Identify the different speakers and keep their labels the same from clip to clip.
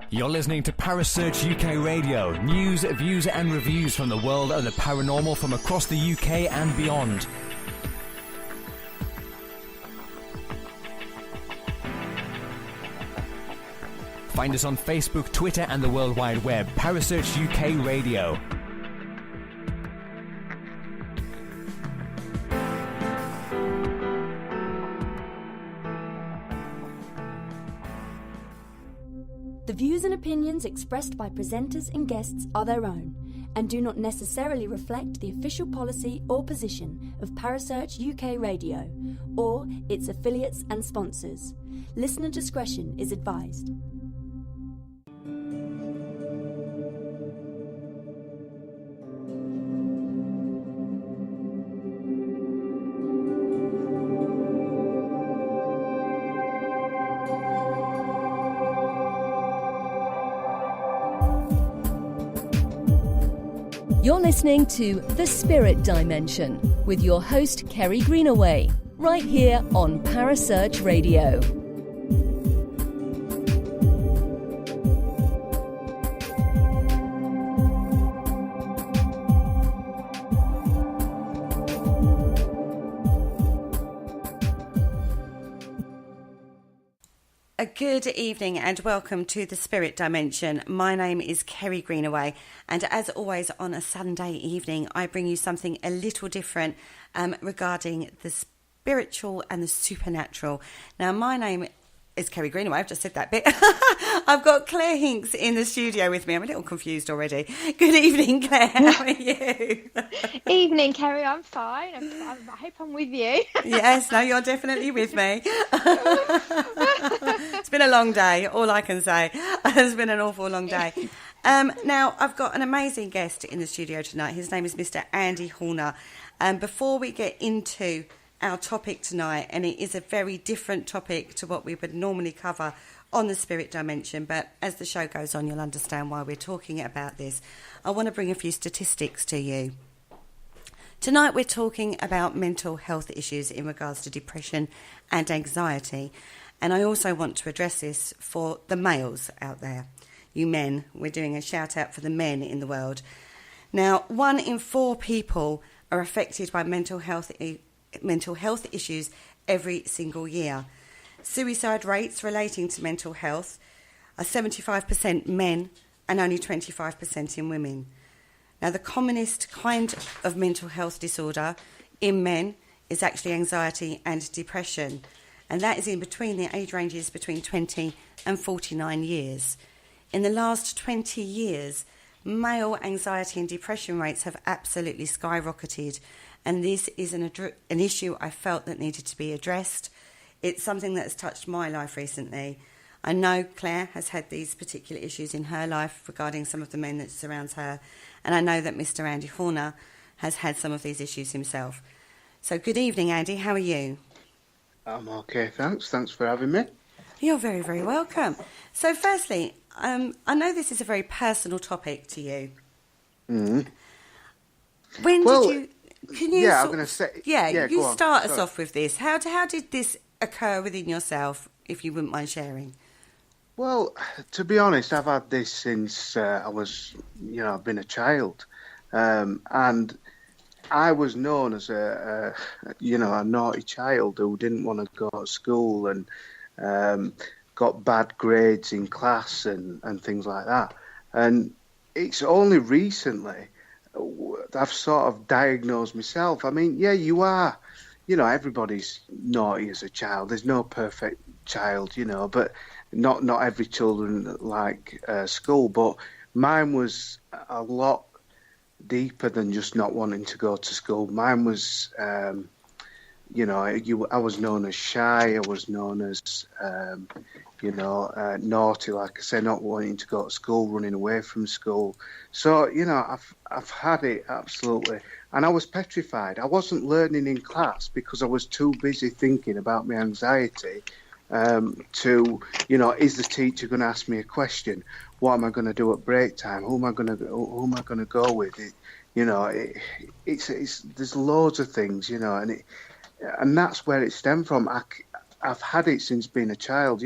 Speaker 1: You're listening to Parasearch UK Radio. News, views and reviews from the world of the paranormal from across the UK and beyond. Find us on Facebook, Twitter and the World Wide Web. Parasearch UK Radio.
Speaker 2: The views and opinions expressed by presenters and guests are their own and do not necessarily reflect the official policy or position of Parasearch UK Radio or its affiliates and sponsors. Listener discretion is advised.
Speaker 3: You're listening to The Spirit Dimension with your host, Kerry Greenaway, right here on Parasearch Radio.
Speaker 4: A good evening and welcome to The Spirit Dimension. My name is Kerry Greenaway, and as always on a Sunday evening I bring you something a little different regarding the spiritual and the supernatural. Now my name is Kerry Greenaway, I've just said that bit. I've got Clare Hinks in the studio with me. I'm a little confused already. Good evening, Clare, how are you?
Speaker 5: Evening, Kerry, I'm fine. I hope I'm with you.
Speaker 4: Yes, no, you're definitely with me. It's been a long day, all I can say. It's been an awful long day. Now, I've got an amazing guest in the studio tonight. His name is Mr. Andy Horner. Before we get into our topic tonight, and it is a very different topic to what we would normally cover on the Spirit Dimension, but as the show goes on you'll understand why we're talking about this. I want to bring a few statistics to you. Tonight we're talking about mental health issues in regards to depression and anxiety, and I also want to address this for the males out there. You men, we're doing a shout out for the men in the world. Now, 1 in 4 people are affected by mental health issues every single year. Suicide rates relating to mental health are 75% men and only 25% in women. Now, the commonest kind of mental health disorder in men is actually anxiety and depression, and that is in between the age ranges between 20 and 49 years. In the last 20 years, male anxiety and depression rates have absolutely skyrocketed, and this is an issue I felt that needed to be addressed. It's something that has touched my life recently. I know Claire has had these particular issues in her life regarding some of the men that surrounds her, and I know that Mr. Andy Horner has had some of these issues himself. So good evening, Andy. How are you?
Speaker 6: I'm okay, thanks. Thanks for having me.
Speaker 4: You're very, very welcome. So firstly, I know this is a very personal topic to you.
Speaker 6: Mm-hmm.
Speaker 4: When did you... Can you
Speaker 6: I'm going to say...
Speaker 4: you start us off with this. How did this occur within yourself, if you wouldn't mind sharing?
Speaker 6: Well, to be honest, I've had this since I was, I've been a child. And I was known as a naughty child who didn't want to go to school and got bad grades in class and things like that. And it's only recently I've sort of diagnosed myself. I mean, yeah, you are, everybody's naughty as a child. There's no perfect child, but not every children like school. But mine was a lot deeper than just not wanting to go to school. Mine was, I was known as shy. I was known as, naughty, like I say, not wanting to go to school, running away from school. So, I've had it absolutely. And I was petrified. I wasn't learning in class because I was too busy thinking about my anxiety is the teacher going to ask me a question? what am I going to do at break time? Who am I going to go with? There's loads of things, and that's where it stemmed from. I've had it since being a child.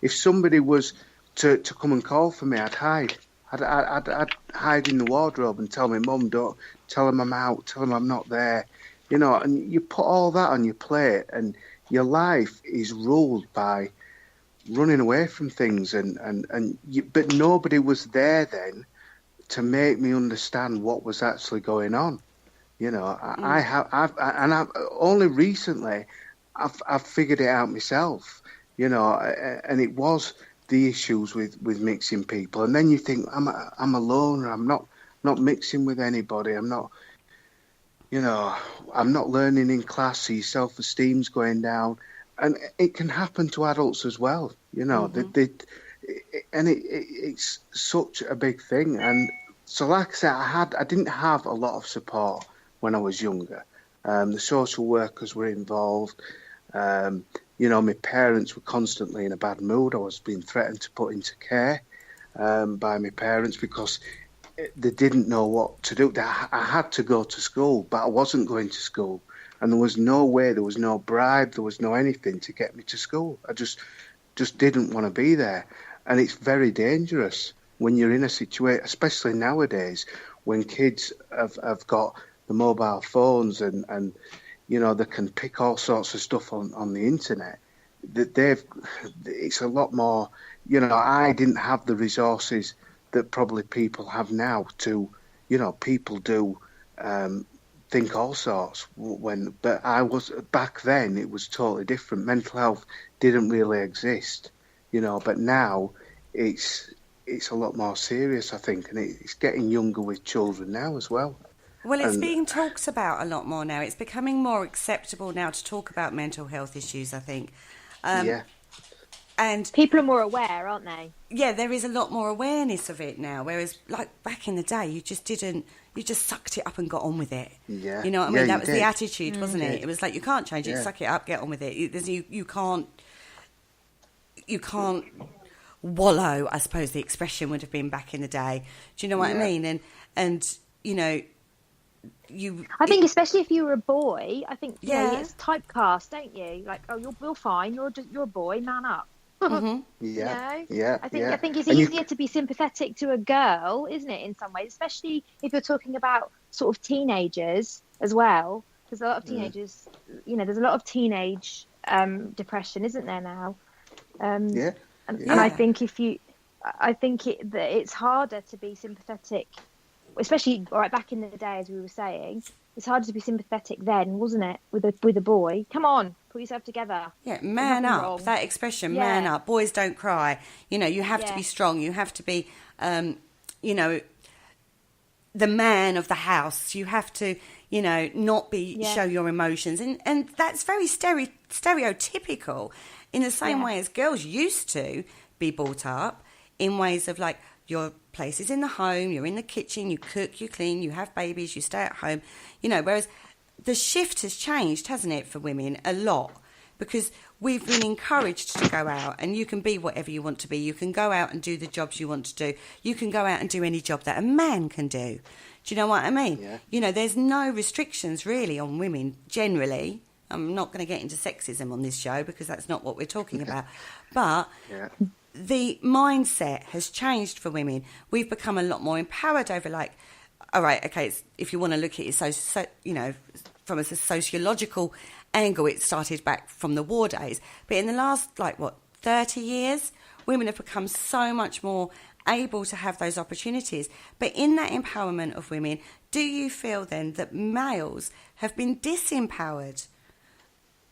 Speaker 6: If somebody was to come and call for me, I'd hide. I'd hide in the wardrobe and tell my mum, don't tell them I'm out, tell them I'm not there. And you put all that on your plate, and your life is ruled by running away from things, but nobody was there then to make me understand what was actually going on. I've only recently I've figured it out myself. And it was the issues with mixing people, and then you think I'm alone, or I'm not mixing with anybody. I'm not learning in class. So your self-esteem's going down, and it can happen to adults as well. It's such a big thing. And so, like I said, I didn't have a lot of support when I was younger. The social workers were involved. My parents were constantly in a bad mood. I was being threatened to put into care by my parents because they didn't know what to do. I had to go to school, but I wasn't going to school. And there was no way, there was no bribe, there was no anything to get me to school. I just didn't want to be there. And it's very dangerous when you're in a situation, especially nowadays, when kids have got the mobile phones and they can pick all sorts of stuff on the internet. It's a lot more, I didn't have the resources that probably people have now to, people do think all sorts but I was, back then it was totally different. Mental health didn't really exist, but now it's a lot more serious, I think, and it's getting younger with children now as well.
Speaker 4: Well, it's being talked about a lot more now. It's becoming more acceptable now to talk about mental health issues, I think. And
Speaker 5: people are more aware, aren't they?
Speaker 4: Yeah, there is a lot more awareness of it now, whereas like back in the day, you just sucked it up and got on with it.
Speaker 6: Yeah.
Speaker 4: You know what I mean? That was the attitude, wasn't it? It was like, you can't change it, suck it up, get on with it. You can't wallow, I suppose the expression would have been back in the day. Do you know what I mean? And I
Speaker 5: think especially if you were a boy, I think it's typecast, don't you? Like, oh, you're fine, you're a boy, man up.
Speaker 4: Mm-hmm.
Speaker 5: I think it's easier to be sympathetic to a girl, isn't it, in some ways, especially if you're talking about sort of teenagers as well. There's a lot of teenagers, there's a lot of teenage depression, isn't there now? And I think it's harder to be sympathetic, especially right back in the day, as we were saying. It's harder to be sympathetic then, wasn't it, with a boy? Come on, put yourself together.
Speaker 4: Yeah, man up. Wrong. That expression, man up. Boys don't cry. You have to be strong. You have to be, the man of the house. You have to, not show your emotions. And that's very stereotypical in the same way as girls used to be brought up, in ways of like, your place is in the home, you're in the kitchen, you cook, you clean, you have babies, you stay at home, whereas the shift has changed, hasn't it, for women a lot, because we've been encouraged to go out, and you can be whatever you want to be. You can go out and do the jobs you want to do. You can go out and do any job that a man can do. Do you know what I mean? Yeah. There's no restrictions really on women generally. I'm not going to get into sexism on this show because that's not what we're talking about. But the mindset has changed for women. We've become a lot more empowered over, like, all right, okay, if you want to look at it from a sociological angle, it started back from the war days. But in the last, 30 years, women have become so much more able to have those opportunities. But in that empowerment of women, do you feel then that males have been disempowered?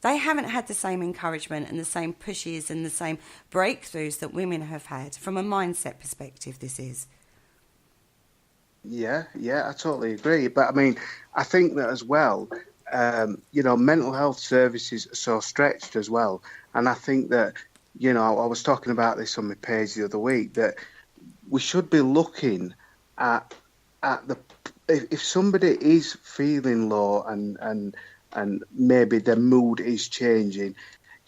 Speaker 4: They haven't had the same encouragement and the same pushes and the same breakthroughs that women have had from a mindset perspective, this is.
Speaker 6: Yeah, I totally agree. But, I mean, I think that as well, mental health services are so stretched as well. And I think that, I was talking about this on my page the other week, that we should be looking at if somebody is feeling low and maybe their mood is changing,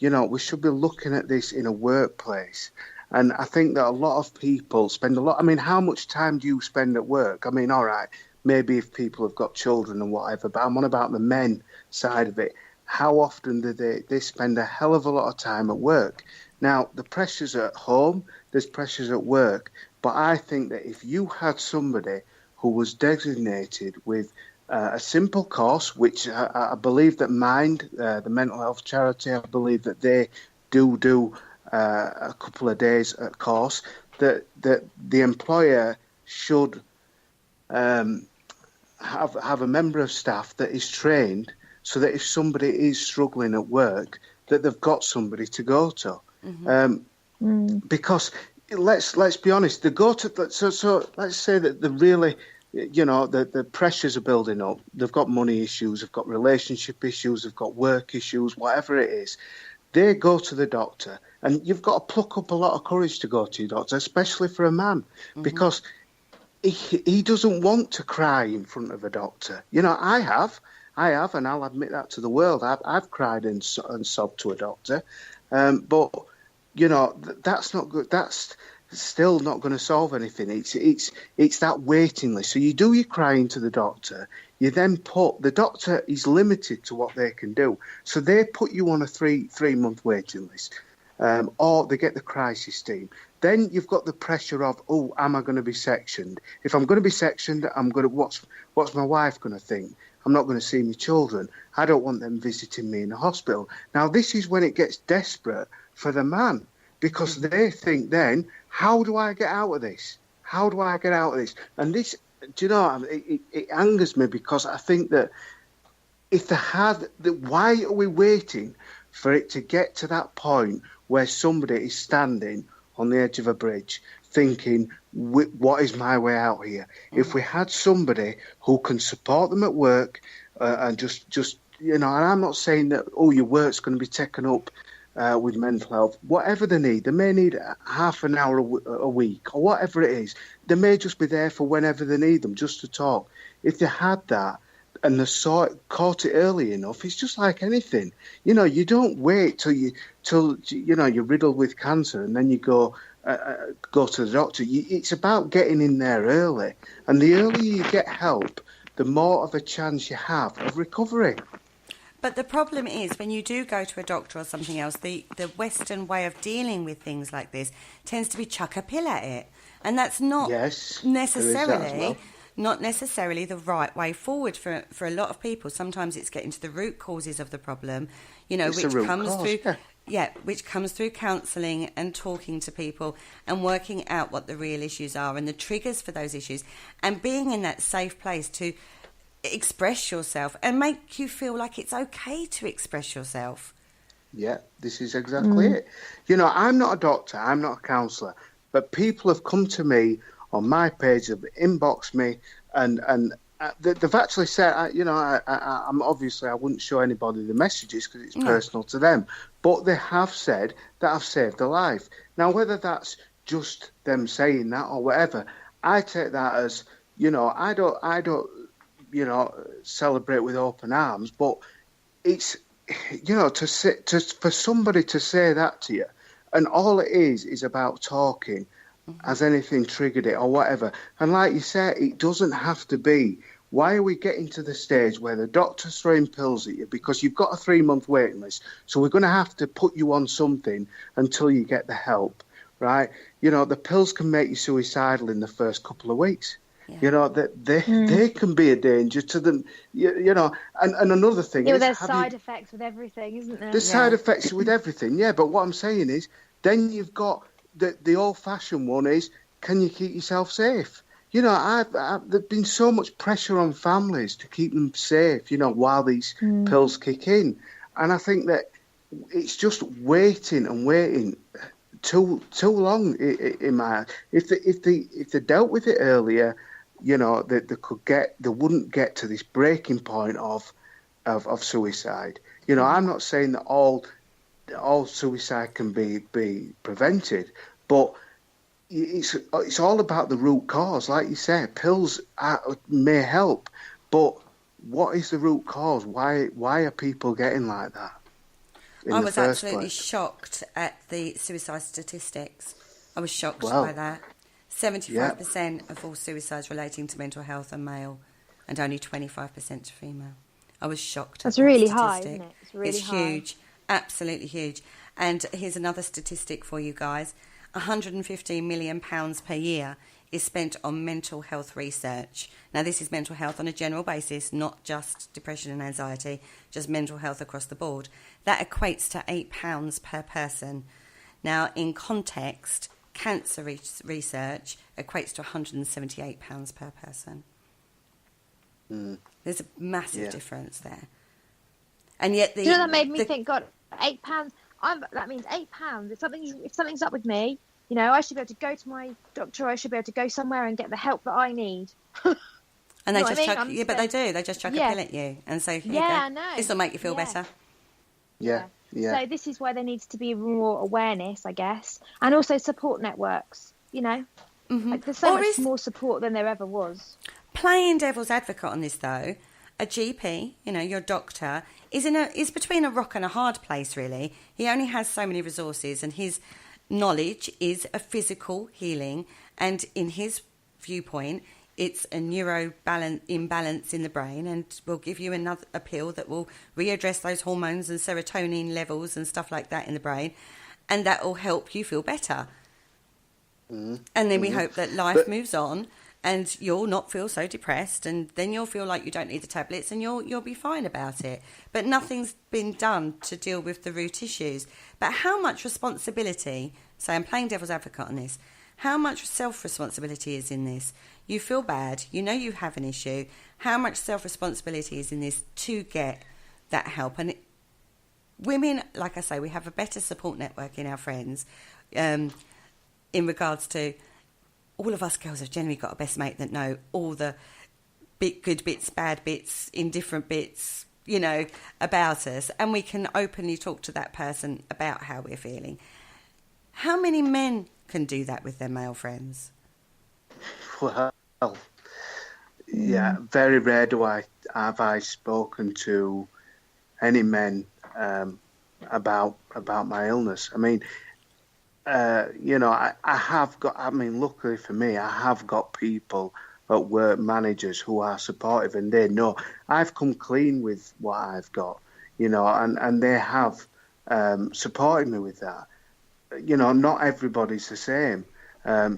Speaker 6: we should be looking at this in a workplace And I think that a lot of people spend a lot. I mean, how much time do you spend at work? I mean, all right, maybe if people have got children and whatever, but I'm on about the men side of it. How often do they spend a hell of a lot of time at work? Now, the pressures at home, there's pressures at work, but I think that if you had somebody who was designated with a simple course, which I believe that Mind, the mental health charity, I believe that they do a couple of days at course, that the employer should have a member of staff that is trained, so that if somebody is struggling at work, that they've got somebody to go to. Because let's be honest, they go to so let's say that the really, the pressures are building up. They've got money issues, they've got relationship issues, they've got work issues, whatever it is. They go to the doctor, and you've got to pluck up a lot of courage to go to your doctor, especially for a man, because he doesn't want to cry in front of a doctor. I have, and I'll admit that to the world. I've cried and sobbed to a doctor, but that's not good. That's still not going to solve anything. It's that waiting list. So you do your crying to the doctor. You then the doctor is limited to what they can do. So they put you on a three-month waiting list, or they get the crisis team. Then you've got the pressure of, am I going to be sectioned? If I'm going to be sectioned, I'm going to what's my wife going to think? I'm not going to see my children. I don't want them visiting me in the hospital. Now, this is when it gets desperate for the man, because they think then, how do I get out of this? How do I get out of this? And this, do you know, it angers me, because I think that if they had, why are we waiting for it to get to that point where somebody is standing on the edge of a bridge thinking, what is my way out here? If we had somebody who can support them at work and just and I'm not saying that, your work's going to be taken up with mental health, whatever they may need half an hour a week or whatever it is. They may just be there for whenever they need them, just to talk. If they had that and they caught it early enough, it's just like anything. You don't wait till you're riddled with cancer and then you go to the doctor. It's about getting in there early, and the earlier you get help, the more of a chance you have of recovery.
Speaker 4: But the problem is, when you do go to a doctor or something else, the Western way of dealing with things like this tends to be chuck a pill at it. And that's not not necessarily the right way forward for a lot of people. Sometimes it's getting to the root causes of the problem, which comes through counselling and talking to people and working out what the real issues are and the triggers for those issues, and being in that safe place to express yourself and make you feel like it's okay to express yourself.
Speaker 6: Yeah, this is exactly it. I'm not a doctor, I'm not a counsellor, but people have come to me on my page, have inboxed me, and they've actually said, I'm obviously, I wouldn't show anybody the messages because it's personal to them, but they have said that I've saved their life. Now, whether that's just them saying that or whatever, I take that as, I don't celebrate with open arms, but it's, for somebody to say that to you, and all it is about talking. Has anything triggered it or whatever? And like you said, it doesn't have to be. Why are we getting to the stage where the doctor's throwing pills at you because you've got a 3-month waiting list, so we're going to have to put you on something until you get the help, right? The pills can make you suicidal in the first couple of weeks. Yeah. They can be a danger to them, and another thing is...
Speaker 5: there's side effects with everything, isn't there?
Speaker 6: There's side effects with everything, but what I'm saying is, then you've got... The old-fashioned one is, can you keep yourself safe? There's been so much pressure on families to keep them safe, while these pills kick in. And I think that it's just waiting too long in my... If they dealt with it earlier, they wouldn't get to this breaking point of suicide. I'm not saying that all suicide can be prevented, but it's all about the root cause. Like you said, pills may help, but what is the root cause? Why are people getting like that?
Speaker 4: I was absolutely shocked at the suicide statistics. I was shocked by that. 75% of all suicides relating to mental health are male, and only 25% to female. I was shocked.
Speaker 5: That's really high, isn't it? It's really
Speaker 4: high. Huge, absolutely huge. And here's another statistic for you guys: £115 million per year is spent on mental health research. Now, this is mental health on a general basis, not just depression and anxiety, just mental health across the board. That equates to £8 per person. Now, in context, cancer research equates to £178 per person. There's a massive difference there. And yet
Speaker 5: Do you know, that made me think, God, £8. That means £8. If something's up with me, you know, I should be able to go to my doctor, or I should be able to go somewhere and get the help that I need.
Speaker 4: And they just chuck, but they do. They just chuck a pill at you and say,
Speaker 5: I know.
Speaker 4: This will make you feel better.
Speaker 6: Yeah.
Speaker 5: So this is where there needs to be more awareness, I guess, and also support networks. You know, like there's so much more support than there ever was.
Speaker 4: Playing devil's advocate on this, though, a GP, you know, your doctor, is between a rock and a hard place. Really, he only has so many resources, and his knowledge is a physical healing, and in his viewpoint, it's a imbalance in the brain, and will give you a pill that will readdress those hormones and serotonin levels and stuff like that in the brain, and that will help you feel better. And then we hope that life moves on, and you'll not feel so depressed, and then you'll feel like you don't need the tablets, and you'll be fine about it. But nothing's been done to deal with the root issues. But how much responsibility, so I'm playing devil's advocate on this, how much self-responsibility is in this? You feel bad, you know you have an issue. How much self-responsibility is in this to get that help? And women, like I say, we have a better support network in our friends in regards to all of us girls have generally got a best mate that know all the good bits, bad bits, indifferent bits, you know, about us. And we can openly talk to that person about how we're feeling. How many men can do that with their male friends?
Speaker 6: Well, yeah, very rare have I spoken to any men about my illness. I mean, you know, I have got, I mean, luckily for me, I have got people at work, managers who are supportive, and they know I've come clean with what I've got, you know, and they have supported me with that. You know, not everybody's the same.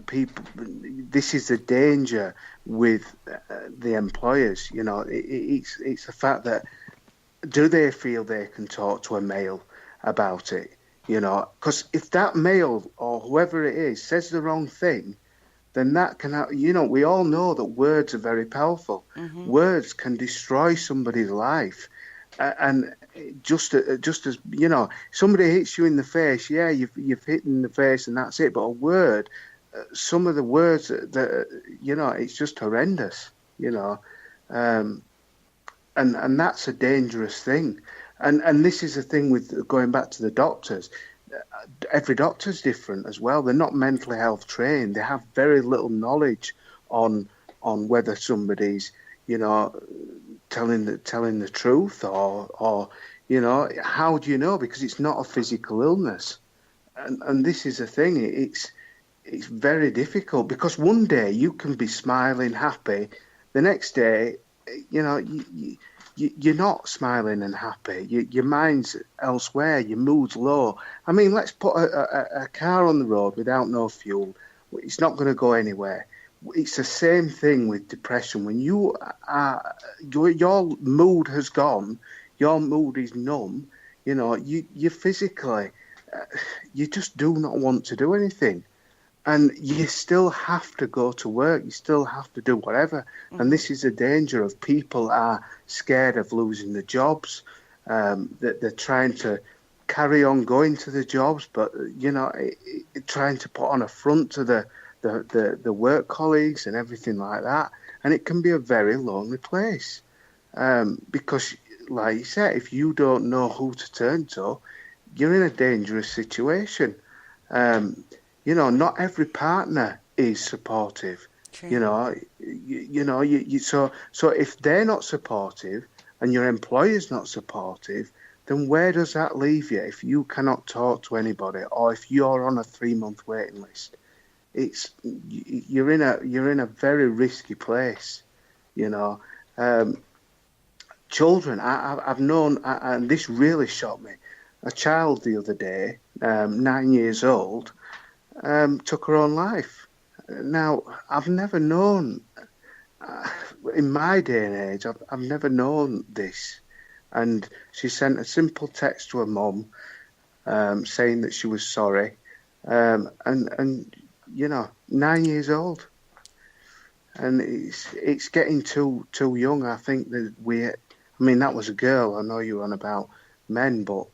Speaker 6: People, this is the danger with the employers, you know, it's the fact that do they feel they can talk to a male about it? You know, because if that male or whoever it is says the wrong thing, then that can, you know, we all know that words are very powerful. Words can destroy somebody's life. And just as, you know, somebody hits you in the face, yeah, you've hit in the face and that's it. But a word, some of the words that, you know, it's just horrendous, you know. And that's a dangerous thing. And this is the thing with going back to the doctors. Every doctor's different as well. They're not mentally health trained. They have very little knowledge on whether somebody's, you know, telling the truth or you know, how do you know? Because it's not a physical illness. And this is the thing. It's very difficult because one day you can be smiling, happy. The next day, you know, you're not smiling and happy. Your mind's elsewhere. Your mood's low. I mean, let's put a car on the road without no fuel. It's not going to go anywhere. It's the same thing with depression. When you are, your mood has gone, your mood is numb. You know, you physically, you just do not want to do anything. And you still have to go to work. You still have to do whatever. And this is the danger of people are scared of losing the jobs. That they're trying to carry on going to the jobs, but, you know, trying to put on a front to the work colleagues and everything like that. And it can be a very lonely place. Because, like you said, if you don't know who to turn to, you're in a dangerous situation. You know, not every partner is supportive. True. You know, so if they're not supportive and your employer's not supportive, then where does that leave you if you cannot talk to anybody or if you're on a 3-month waiting list? you're in a very risky place, you know. Children, I've known, and this really shocked me. A child the other day, 9 years old, took her own life. Now, I've never known, in my day and age, I've never known this. And she sent a simple text to her mum, saying that she was sorry, and you know, 9 years old, and it's getting too young. I think that I mean, that was a girl. I know you're on about men, but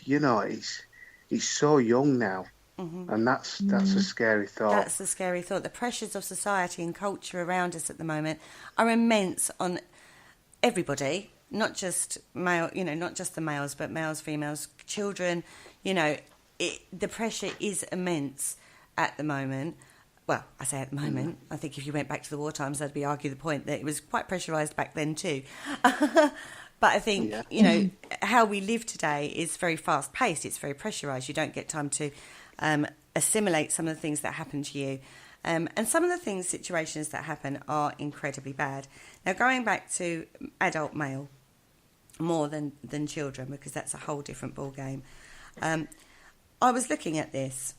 Speaker 6: you know, he's so young now. Mm-hmm. And that's a scary thought.
Speaker 4: That's a scary thought. The pressures of society and culture around us at the moment are immense on everybody, not just male, you know, not just the males, but males, females, children. You know, the pressure is immense at the moment. Well, I say at the moment. I think if you went back to the war times, that'd be argue the point that it was quite pressurised back then too. But I think, you know, how we live today is very fast-paced. It's very pressurised. You don't get time to assimilate some of the things that happen to you. And some of the situations that happen are incredibly bad. Now, going back to adult male, more than children, because that's a whole different ballgame. I was looking at this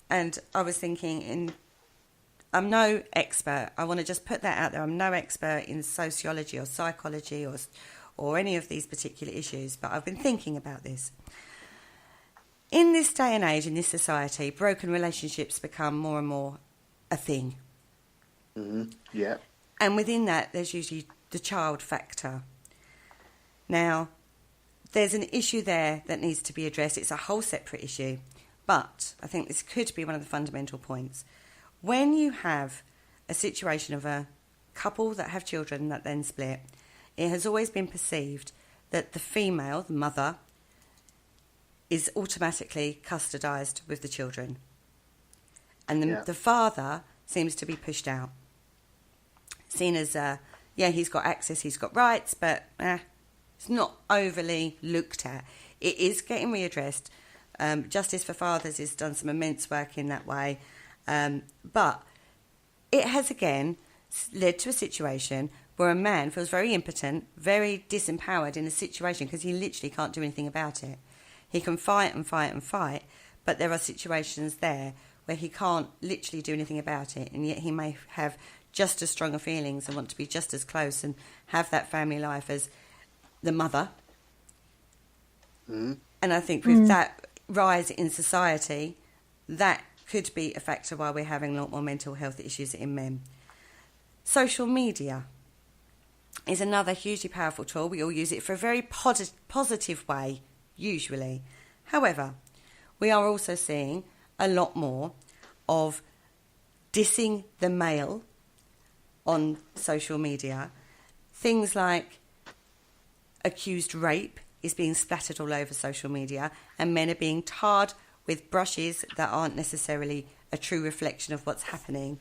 Speaker 4: and I was thinking, I'm no expert. I want to just put that out there. I'm no expert in sociology or psychology or any of these particular issues, but I've been thinking about this. In this day and age, in this society, broken relationships become more and more a thing.
Speaker 6: Mm-hmm. Yeah.
Speaker 4: And within that, there's usually the child factor. Now, there's an issue there that needs to be addressed. It's a whole separate issue. But I think this could be one of the fundamental points. When you have a situation of a couple that have children that then split, it has always been perceived that the female, the mother, is automatically custodised with the children. And the father seems to be pushed out. Seen as, he's got access, he's got rights, but it's not overly looked at. It is getting readdressed. Justice for Fathers has done some immense work in that way. But it has, again, led to a situation where a man feels very impotent, very disempowered in a situation because he literally can't do anything about it. He can fight and fight and fight, but there are situations there where he can't literally do anything about it, and yet he may have just as stronger feelings and want to be just as close and have that family life as the mother. Mm. And I think with that rise in society, that could be a factor why we're having a lot more mental health issues in men. Social media is another hugely powerful tool. We all use it for a very positive way, usually. However, we are also seeing a lot more of dissing the male on social media. Things like accused rape is being splattered all over social media, and men are being tarred with brushes that aren't necessarily a true reflection of what's happening.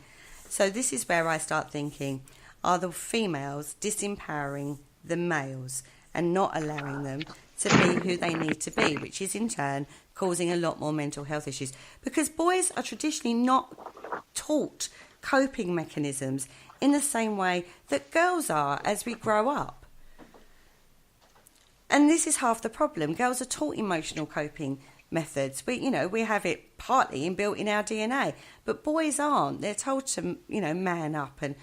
Speaker 4: So this is where I start thinking, are the females disempowering the males and not allowing them to be who they need to be, which is in turn causing a lot more mental health issues? Because boys are traditionally not taught coping mechanisms in the same way that girls are as we grow up. And this is half the problem. Girls are taught emotional coping methods. We have it partly inbuilt in our DNA, but boys aren't. They're told to, man up and,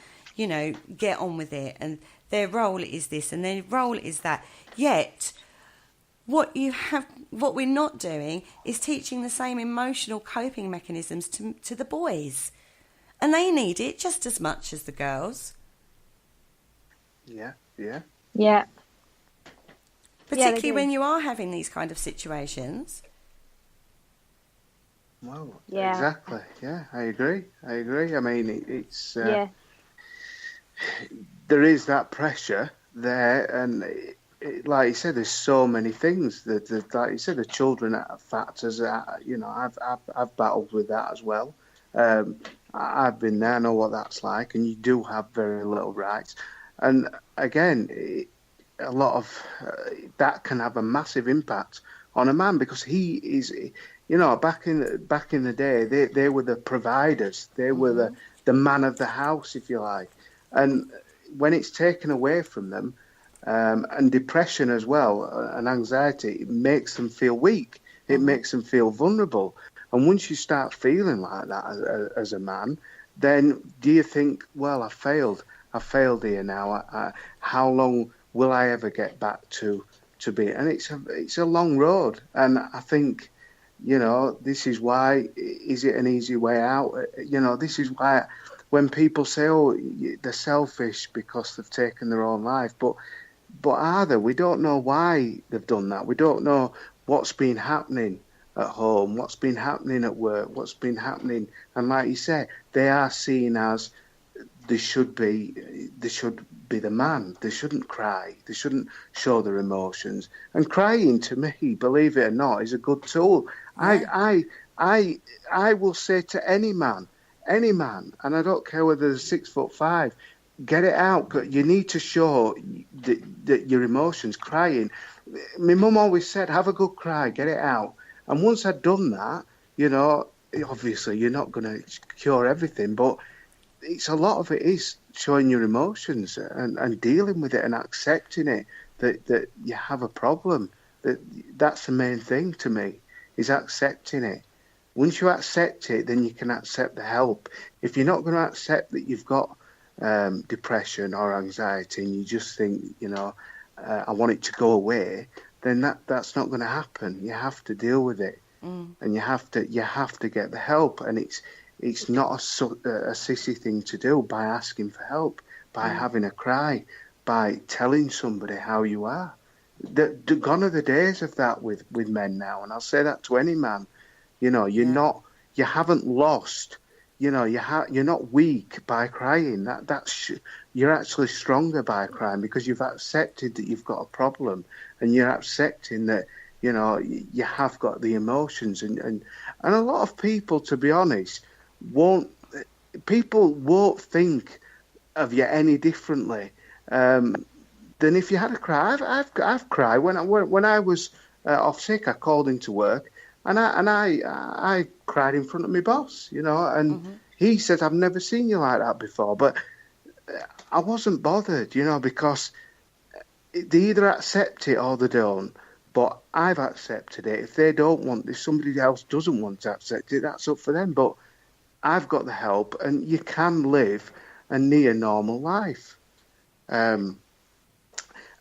Speaker 4: get on with it. And their role is this and their role is that. Yet, what we're not doing is teaching the same emotional coping mechanisms to the boys. And they need it just as much as the girls.
Speaker 6: Yeah.
Speaker 4: Particularly when you are having these kind of situations.
Speaker 6: Well, exactly. Yeah, I agree. I mean, it's there is that pressure there, and like you said, there's so many things that like you said, the children factors. I've battled with that as well. I've been there, I know what that's like, and you do have very little rights. And again, a lot of that can have a massive impact on a man because he You know, back in the day, they were the providers. They were the man of the house, if you like. And when it's taken away from them, and depression as well, and anxiety, it makes them feel weak. It makes them feel vulnerable. And once you start feeling like that as a man, then do you think, well, I failed here now. How long will I ever get back to be? And it's a long road. And I think, you know, this is why, is it an easy way out? You know, this is why when people say, oh, they're selfish because they've taken their own life, but are they? We don't know why they've done that. We don't know what's been happening at home, what's been happening at work, what's been happening. And like you say, they are seen as they should be the man. They shouldn't cry. They shouldn't show their emotions. And crying, to me, believe it or not, is a good tool. Yeah. I will say to any man, and I don't care whether they're 6'5", get it out. You need to show that your emotions. Crying. My mum always said, have a good cry, get it out. And once I'd done that, you know, obviously you're not going to cure everything, but it's a lot of it is showing your emotions and dealing with it and accepting it, that you have a problem. That's the main thing to me, is accepting it. Once you accept it, then you can accept the help. If you're not going to accept that you've got depression or anxiety and you just think, you know, I want it to go away, then that's not going to happen. You have to deal with it, and you have to get the help. And it's not a sissy thing to do by asking for help, by having a cry, by telling somebody how you are. Gone are the days of that with men now, and I'll say that to any man. You know, you haven't lost. You know, you're not weak by crying. You're actually stronger by crying, because you've accepted that you've got a problem, and you're accepting that, you know, you have got the emotions. And a lot of people, to be honest, won't think of you any differently than if you had a cry. I've cried when I was off sick. I called into work, and I cried in front of my boss, you know, and he said, I've never seen you like that before. But I wasn't bothered, you know, because they either accept it or they don't. But I've accepted it. If they don't want, if somebody else doesn't want to accept it, that's up for them. But I've got the help, and you can live a near normal life. And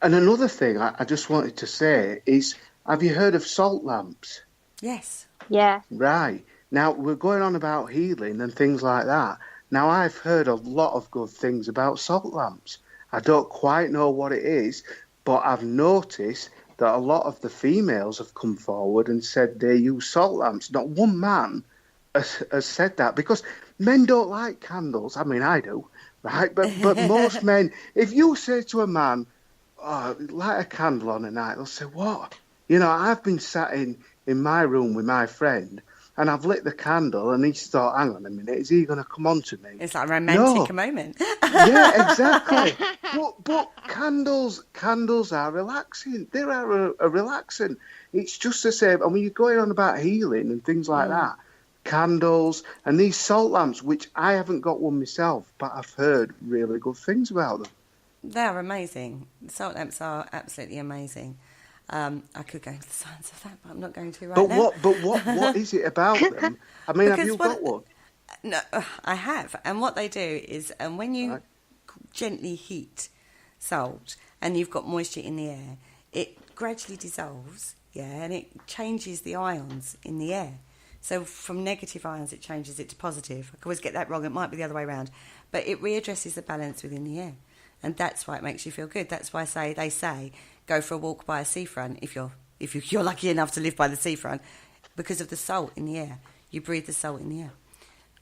Speaker 6: another thing I just wanted to say is, have you heard of salt lamps?
Speaker 4: Yes.
Speaker 5: Yeah.
Speaker 6: Right. Now, we're going on about healing and things like that. Now, I've heard a lot of good things about salt lamps. I don't quite know what it is, but I've noticed that a lot of the females have come forward and said they use salt lamps. Not one man has said that, because men don't like candles. I mean, I do, right? But most men, if you say to a man, oh, light a candle on a night, they'll say, what? You know, I've been sat in my room with my friend, and I've lit the candle, and he's thought, hang on a minute, is he going to come on to me?
Speaker 4: It's like a romantic moment.
Speaker 6: Yeah, exactly. But candles are relaxing. They are a relaxing. It's just the same. I mean, you're going on about healing and things like that. Candles and these salt lamps, which I haven't got one myself, but I've heard really good things about them.
Speaker 4: They're amazing. Salt lamps are absolutely amazing. I could go into the science of that, but I'm not going to now.
Speaker 6: But what is it about them? I mean, have you got one?
Speaker 4: No, I have. And what they do is, when you gently heat salt and you've got moisture in the air, it gradually dissolves, and it changes the ions in the air. So from negative ions, it changes it to positive. I always get that wrong. It might be the other way around. But it readdresses the balance within the air. And that's why it makes you feel good. That's why they say go for a walk by a seafront if you're lucky enough to live by the seafront, because of the salt in the air. You breathe the salt in the air,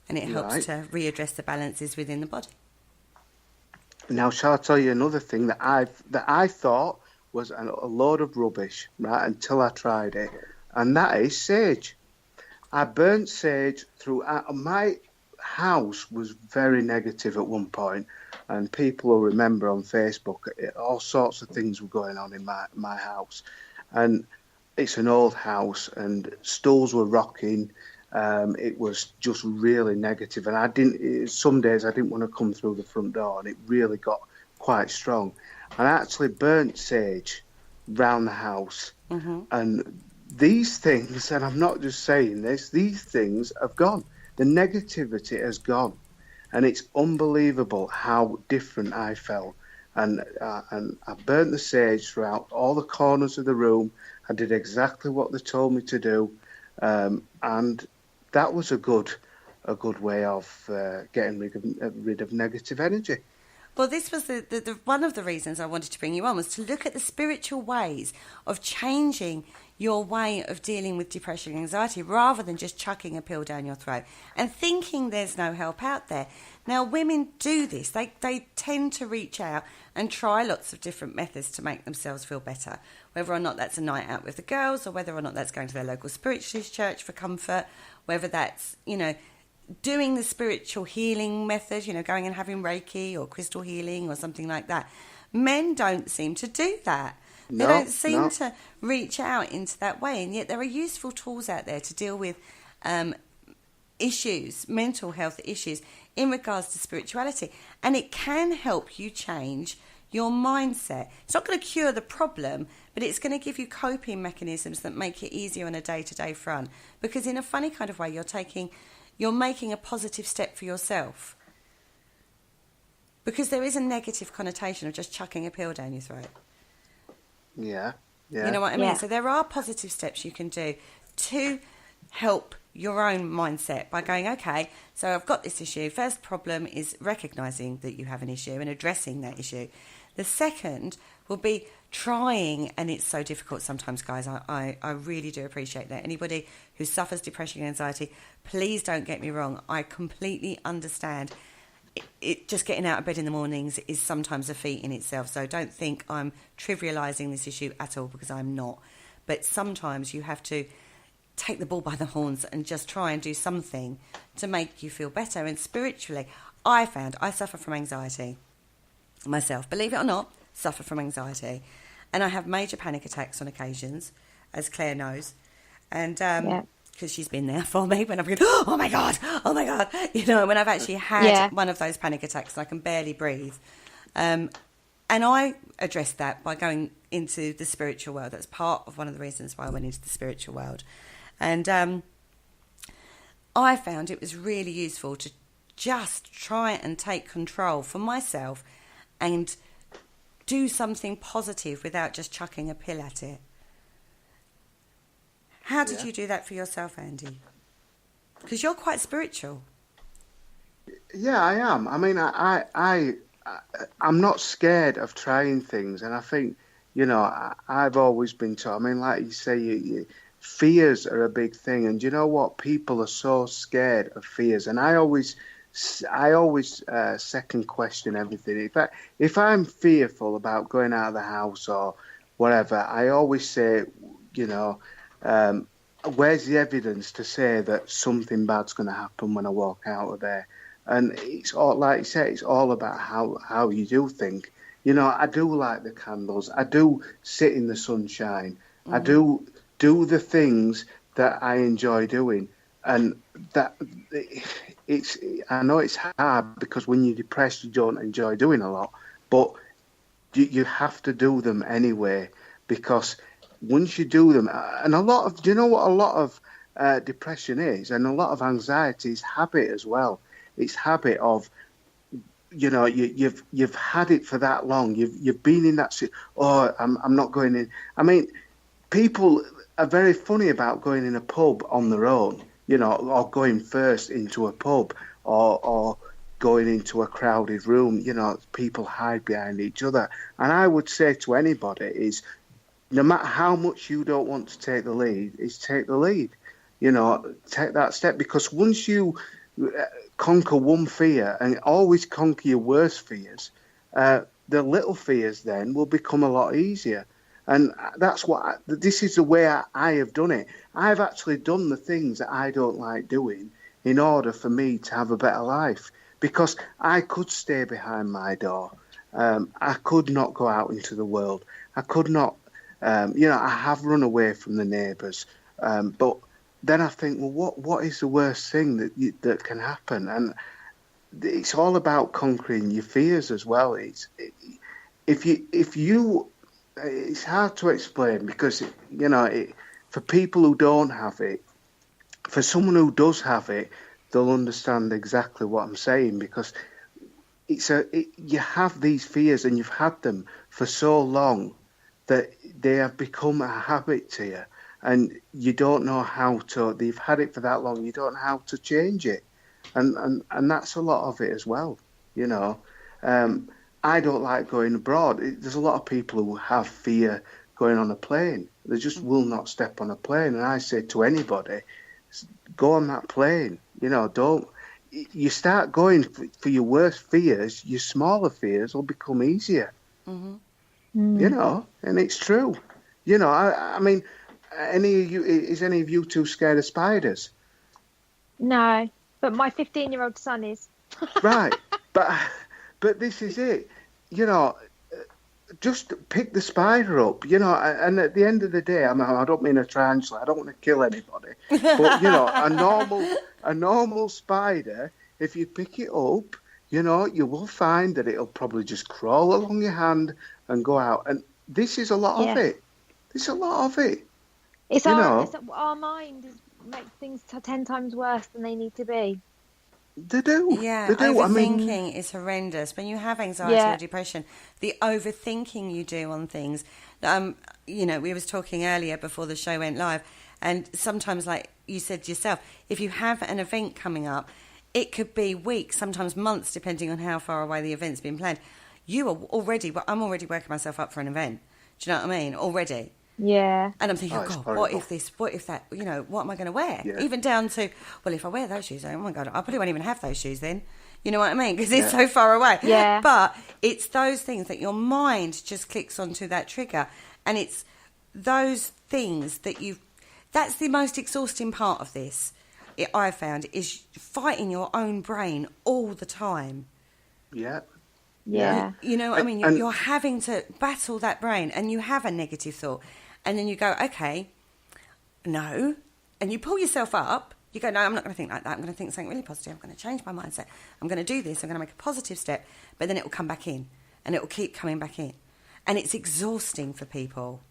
Speaker 4: and it helps to readdress the balances within the body.
Speaker 6: Now, shall I tell you another thing that I thought was a load of rubbish, right? Until I tried it, and that is sage. I burnt sage through. My house was very negative at one point. And people will remember on Facebook, all sorts of things were going on in my house. And it's an old house and stools were rocking. It was just really negative, and some days I didn't want to come through the front door, and it really got quite strong. And I actually burnt sage round the house, and these things, and I'm not just saying this, these things have gone. The negativity has gone, and it's unbelievable how different I felt. And I burnt the sage throughout all the corners of the room. I did exactly what they told me to do, and that was a good way of getting rid of negative energy.
Speaker 4: Well, this was the one of the reasons I wanted to bring you on, was to look at the spiritual ways of changing your way of dealing with depression and anxiety, rather than just chucking a pill down your throat and thinking there's no help out there. Now, women do this. They tend to reach out and try lots of different methods to make themselves feel better, whether or not that's a night out with the girls, or whether or not that's going to their local spiritualist church for comfort, whether that's, doing the spiritual healing method, going and having Reiki or crystal healing or something like that. Men don't seem to do that. They don't seem to reach out into that way, and yet there are useful tools out there to deal with issues, mental health issues, in regards to spirituality. And it can help you change your mindset. It's not going to cure the problem, but it's going to give you coping mechanisms that make it easier on a day-to-day front. Because in a funny kind of way, you're making a positive step for yourself. Because there is a negative connotation of just chucking a pill down your throat.
Speaker 6: Yeah.
Speaker 4: You know what I mean?
Speaker 5: Yeah.
Speaker 4: So there are positive steps you can do to help your own mindset by going, okay, so I've got this issue. First problem is recognising that you have an issue and addressing that issue. The second will be trying, and it's so difficult sometimes, guys. I really do appreciate that. Anybody who suffers depression and anxiety, please don't get me wrong. I completely understand. It just getting out of bed in the mornings is sometimes a feat in itself. So don't think I'm trivialising this issue at all, because I'm not. But sometimes you have to take the bull by the horns and just try and do something to make you feel better. And spiritually, I found I suffer from anxiety myself. Believe it or not, suffer from anxiety. And I have major panic attacks on occasions, as Claire knows. And because she's been there for me when I've been, oh my God, when I've actually had one of those panic attacks and I can barely breathe. And I addressed that by going into the spiritual world. That's part of one of the reasons why I went into the spiritual world. And I found it was really useful to just try and take control for myself and do something positive without just chucking a pill at it. How did you do that for yourself, Andy? Because you're quite spiritual.
Speaker 6: Yeah, I am. I mean, I'm not scared of trying things, and I think, I've always been taught. I mean, like you say, fears are a big thing, and you know what? People are so scared of fears, and I always second question everything. If I'm fearful about going out of the house or whatever, I always say, where's the evidence to say that something bad's going to happen when I walk out of there? And it's all, like you say, it's all about how you do think. I do like the candles. I do sit in the sunshine. I do the things that I enjoy doing. And that I know it's hard, because when you're depressed, you don't enjoy doing a lot, but you have to do them anyway, because once you do them, and do you know what a lot of depression is, and a lot of anxiety is habit as well. It's habit of, you've had it for that long. You've been in that. I'm not going in. I mean, people are very funny about going in a pub on their own, or going first into a pub, or going into a crowded room. People hide behind each other. And I would say to anybody is, no matter how much you don't want to take the lead, is take the lead. Take that step, because once you conquer one fear, and always conquer your worst fears, the little fears then will become a lot easier. And that's this is the way I have done it. I've actually done the things that I don't like doing in order for me to have a better life, because I could stay behind my door. I could not go out into the world. I could not I have run away from the neighbours, but then I think, well, what is the worst thing that can happen? And it's all about conquering your fears as well. It's hard to explain because for people who don't have it, for someone who does have it, they'll understand exactly what I'm saying, because you have these fears and you've had them for so long that they have become a habit to you, and you don't know how to. You've had it for that long, you don't know how to change it, and that's a lot of it as well. I don't like going abroad. There's a lot of people who have fear going on a plane. They just will not step on a plane, and I say to anybody, go on that plane. Don't. You start going for your worst fears, your smaller fears will become easier. Mm-hmm. And it's true. I mean, is any of you two scared of spiders?
Speaker 5: No, but my 15-year-old son is.
Speaker 6: Right, but this is it. Just pick the spider up, and at the end of the day, I don't mean a tarantula, I don't want to kill anybody, but, a normal spider, if you pick it up, you will find that it'll probably just crawl along your hand and go out. And this is a lot of it. There's a lot of it.
Speaker 5: It's our mind makes things 10 times worse than they need to be.
Speaker 6: They do.
Speaker 4: Yeah,
Speaker 6: they do.
Speaker 4: overthinking is horrendous. When you have anxiety or depression, the overthinking you do on things. We was talking earlier before the show went live, and sometimes, like you said yourself, if you have an event coming up, it could be weeks, sometimes months, depending on how far away the event's been planned. I'm already working myself up for an event. Do you know what I mean? Already.
Speaker 5: Yeah.
Speaker 4: And I'm thinking, God, what if this, what if that, what am I going to wear? Yeah. Even down to, well, if I wear those shoes, oh my God, I probably won't even have those shoes then. You know what I mean? Because it's so far away.
Speaker 5: Yeah.
Speaker 4: But it's those things that your mind just clicks onto that trigger. And it's those things that's the most exhausting part of this, I found, is fighting your own brain all the time.
Speaker 6: Yeah.
Speaker 5: Yeah.
Speaker 4: You're having to battle that brain, and you have a negative thought. And then you go, okay, no. And you pull yourself up. You go, no, I'm not going to think like that. I'm going to think something really positive. I'm going to change my mindset. I'm going to do this. I'm going to make a positive step. But then it will come back in. And it will keep coming back in. And it's exhausting for people.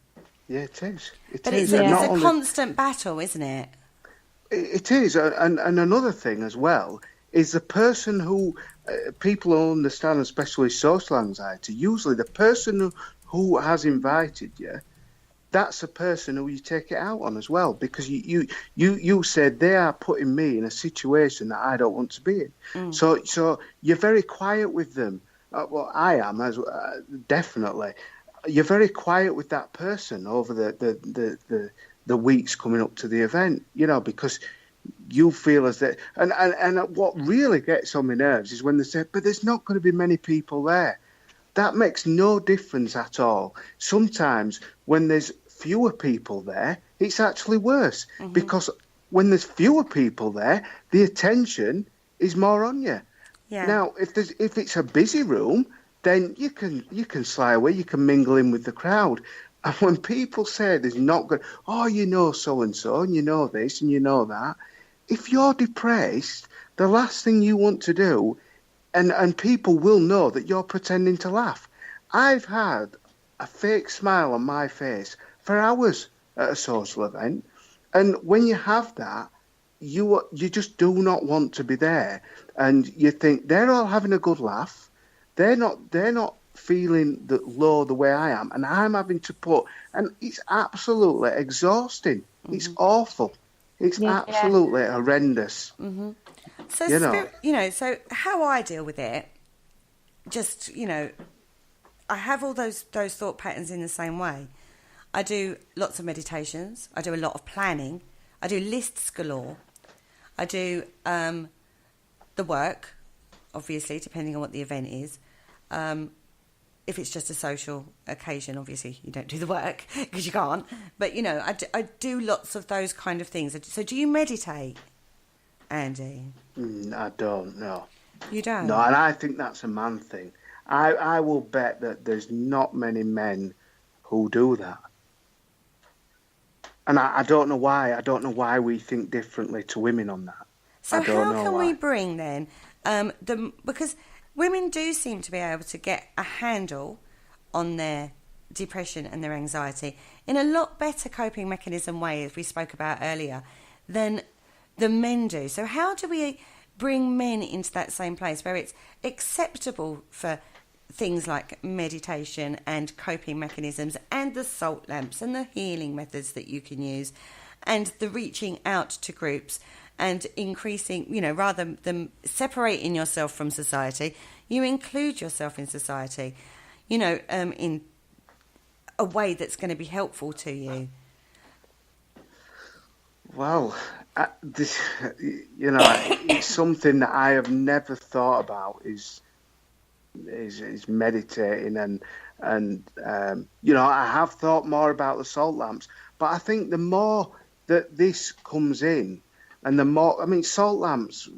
Speaker 6: Yeah, it is.
Speaker 4: It's a constant battle, isn't it?
Speaker 6: It is. And another thing as well is the person who, people who understand, especially social anxiety, usually the person who has invited you, that's the person who you take it out on as well, because you said they are putting me in a situation that I don't want to be in. So you're very quiet with them. Well, I am definitely. You're very quiet with that person over the weeks coming up to the event, because you feel as that. And what really gets on my nerves is when they say, "But there's not going to be many people there." That makes no difference at all. Sometimes when there's fewer people there, it's actually worse, because when there's fewer people there, the attention is more on you. Yeah. Now, if it's a busy room, then you can slide away, you can mingle in with the crowd. And when people say there's not good, so and so, and you know this and you know that, if you're depressed, the last thing you want to do, and people will know that you're pretending to laugh. I've had a fake smile on my face for hours at a social event, and when you have that, you just do not want to be there, and you think they're all having a good laugh. They're not feeling low the way I am, and I'm having to and it's absolutely exhausting. It's awful. It's absolutely horrendous.
Speaker 4: Mm-hmm. So, so how I deal with it, just, I have all those thought patterns in the same way. I do lots of meditations. I do a lot of planning. I do lists galore. I do the work, obviously, depending on what the event is. If it's just a social occasion, obviously, you don't do the work because you can't. But, I do lots of those kind of things. So do you meditate, Andy?
Speaker 6: I don't, no.
Speaker 4: You don't?
Speaker 6: No, and I think that's a man thing. I will bet that there's not many men who do that. And I don't know why. I don't know why we think differently to women on that.
Speaker 4: So how can we bring then because women do seem to be able to get a handle on their depression and their anxiety in a lot better coping mechanism way, as we spoke about earlier, than the men do. So how do we bring men into that same place where it's acceptable for things like meditation and coping mechanisms and the salt lamps and the healing methods that you can use and the reaching out to groups and increasing, rather than separating yourself from society, you include yourself in society, in a way that's going to be helpful to you?
Speaker 6: Well, it's something that I have never thought about is meditating and I have thought more about the salt lamps, but I think the more that this comes in and the more, salt lamps,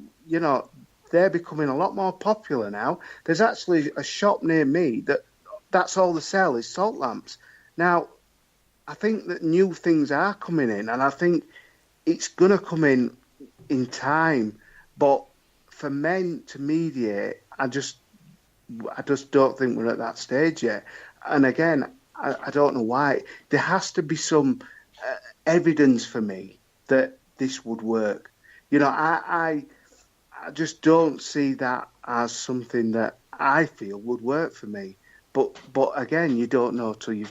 Speaker 6: they're becoming a lot more popular now. There's actually a shop near me that's all they sell is salt lamps. Now, I think that new things are coming in, and I think it's going to come in time, but for men to mediate, I just don't think we're at that stage yet. And again, I don't know why. There has to be some evidence for me that this would work. I just don't see that as something that I feel would work for me. But again, you don't know till you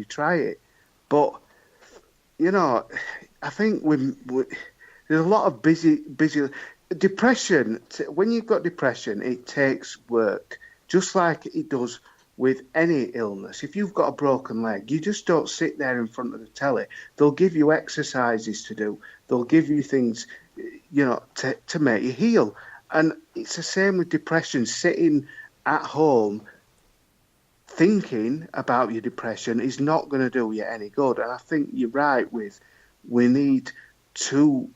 Speaker 6: try it. But I think there's a lot of busy depression. When you've got depression, it takes work, just like it does with any illness. If you've got a broken leg, you just don't sit there in front of the telly. They'll give you exercises to do. They'll give you things, to make you heal. And it's the same with depression. Sitting at home thinking about your depression is not going to do you any good. And I think you're right we need to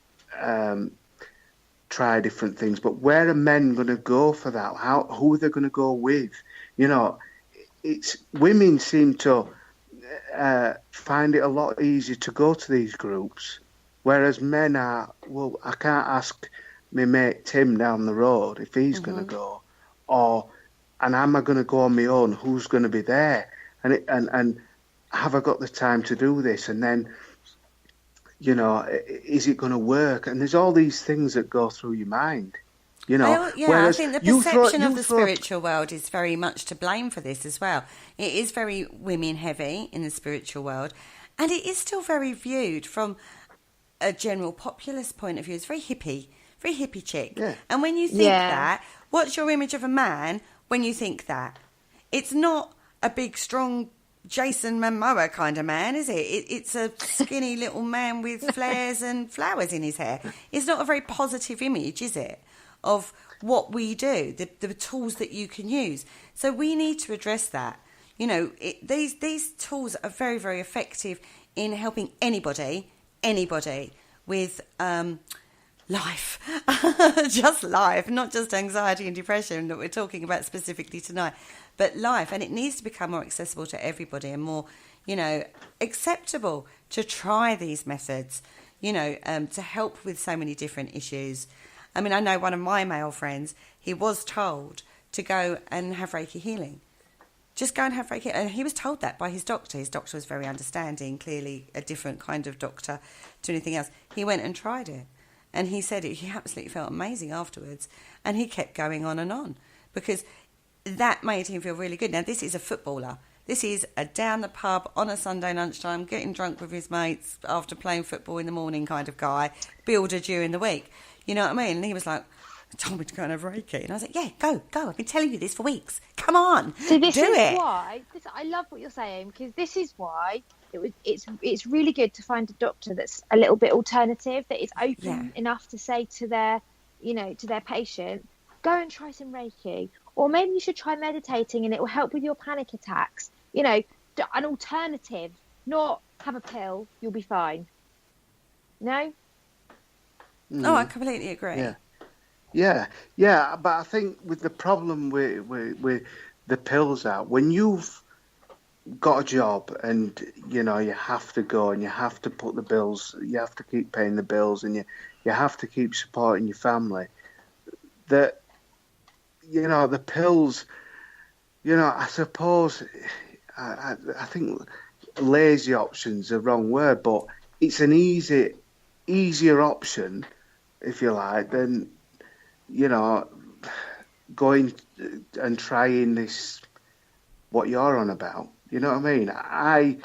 Speaker 6: try different things. But where are men going to go for that? Who are they going to go with? It's women seem to find it a lot easier to go to these groups, whereas men are, well, I can't ask my mate Tim down the road if he's going to go, and am I going to go on my own? Who's going to be there? And have I got the time to do this? And then, is it going to work? And there's all these things that go through your mind.
Speaker 4: I think the perception of the spiritual world is very much to blame for this as well. It is very women heavy in the spiritual world, and it is still very viewed from a general populace point of view. It's very hippie chick.
Speaker 6: Yeah.
Speaker 4: And when you think that, what's your image of a man when you think that? It's not a big, strong Jason Momoa kind of man, is it? It's a skinny little man with flares and flowers in his hair. It's not a very positive image, is it, of what we do, the tools that you can use. So we need to address that. These tools are very, very effective in helping anybody with life, just life, not just anxiety and depression that we're talking about specifically tonight, but life. And it needs to become more accessible to everybody and more, acceptable to try these methods, to help with so many different issues. I know one of my male friends, he was told to go and have Reiki healing. Just go and have Reiki. And he was told that by his doctor. His doctor was very understanding, clearly a different kind of doctor to anything else. He went and tried it. And he said he absolutely felt amazing afterwards. And he kept going on because that made him feel really good. Now, this is a footballer. This is a down the pub on a Sunday lunchtime, getting drunk with his mates after playing football in the morning kind of guy, builder during the week. You know what I mean? And he was like, told me to go and have Reiki. And I was like, yeah, go. I've been telling you this for weeks. Come on,
Speaker 5: so this
Speaker 4: do
Speaker 5: is
Speaker 4: it.
Speaker 5: Why, I love what you're saying, because this is why it's really good to find a doctor that's a little bit alternative, that is open enough to say to their, to their patient, go and try some Reiki. Or maybe you should try meditating and it will help with your panic attacks. An alternative, not have a pill, you'll be fine. No?
Speaker 4: Oh, I completely agree.
Speaker 6: Yeah, but I think with the problem with the pills out, when you've got a job and, you know, you have to go and you have to put the bills, you have to keep paying the bills and you have to keep supporting your family, that, you know, the pills, you know, I suppose, I think lazy option's the wrong word, but it's an easier option, if you like, than, you know, going and trying this, what you're on about. You know what I mean?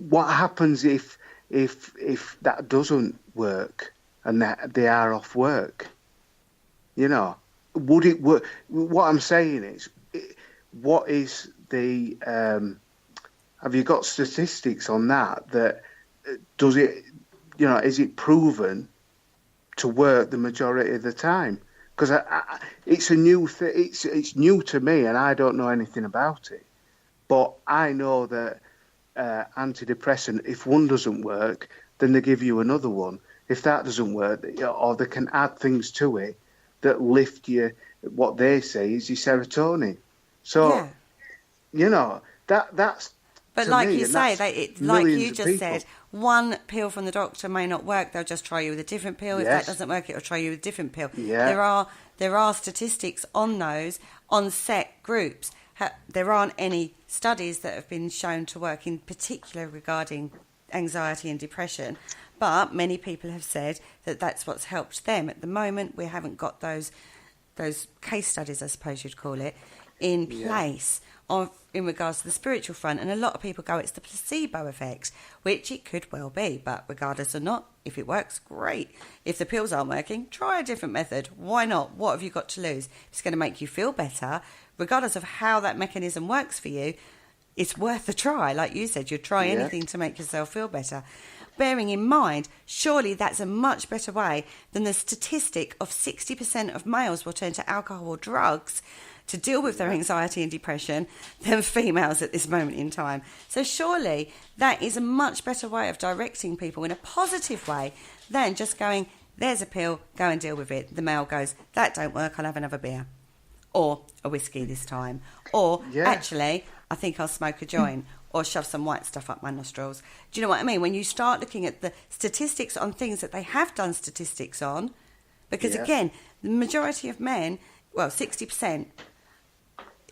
Speaker 6: What happens if that doesn't work and that they are off work? You know, would it work? What I'm saying is, what is the? Have you got statistics on that? That does it? You know, is it proven to work the majority of the time? Because it's a new thing. It's new to me, and I don't know anything about it. But I know that antidepressant, if one doesn't work, then they give you another one. If that doesn't work, or they can add things to it that lift you, what they say is your serotonin. So, you know, that's...
Speaker 4: But like you say, like you just said, one pill from the doctor may not work. They'll just try you with a different pill. If that doesn't work, it'll try you with a different pill.
Speaker 6: Yeah.
Speaker 4: There are statistics on those, on set groups. There aren't any studies that have been shown to work in particular regarding anxiety and depression, but many people have said that that's what's helped them. At the moment, we haven't got those case studies, I suppose you'd call it, in place in regards to the spiritual front. And a lot of people go, it's the placebo effect, which it could well be, but regardless or not, if it works, great. If the pills aren't working, try a different method. Why not? What have you got to lose? If it's going to make you feel better, regardless of how that mechanism works for you, it's worth a try. Like you said, you'd try anything to make yourself feel better. Bearing in mind, surely that's a much better way than the statistic of 60% of males will turn to alcohol or drugs to deal with their anxiety and depression than females at this moment in time. So surely that is a much better way of directing people in a positive way than just going, there's a pill, go and deal with it. The male goes, that don't work, I'll have another beer. Or a whiskey this time. Or, actually, I think I'll smoke a joint. Or shove some white stuff up my nostrils. Do you know what I mean? When you start looking at the statistics on things that they have done statistics on, because again, the majority of men, well, 60%,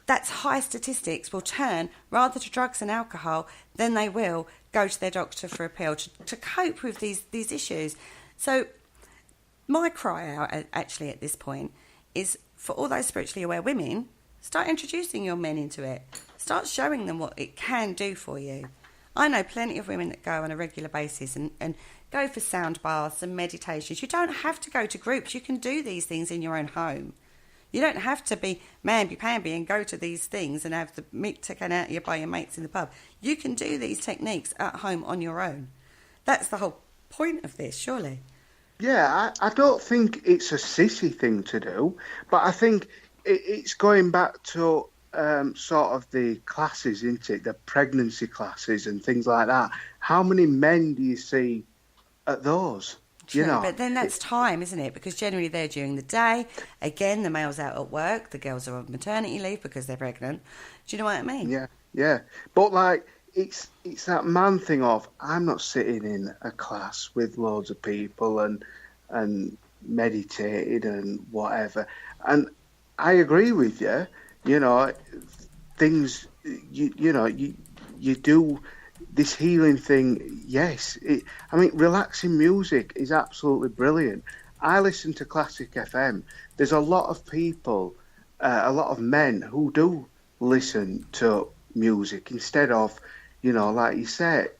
Speaker 4: that's high statistics, will turn rather to drugs and alcohol than they will go to their doctor for a pill to cope with these issues. So my cry out actually at this point is for all those spiritually aware women, start introducing your men into it. Start showing them what it can do for you. I know plenty of women that go on a regular basis and go for sound baths and meditations. You don't have to go to groups. You can do these things in your own home. You don't have to be mamby-pamby and go to these things and have the meat taken out of you by your mates in the pub. You can do these techniques at home on your own. That's the whole point of this, surely.
Speaker 6: Yeah, I don't think it's a sissy thing to do, but I think it's going back to sort of the classes, isn't it? The pregnancy classes and things like that. How many men do you see at those?
Speaker 4: True,
Speaker 6: you know,
Speaker 4: but then that's time, isn't it? Because generally they're during the day. Again, the male's out at work. The girls are on maternity leave because they're pregnant. Do you know what I mean?
Speaker 6: Yeah. But like, it's that man thing of, I'm not sitting in a class with loads of people and meditated and whatever. And I agree with you. You know, things. You know, you do. This healing thing, yes. I mean, relaxing music is absolutely brilliant. I listen to Classic FM. There's a lot of people, a lot of men who do listen to music instead of, you know, like you said,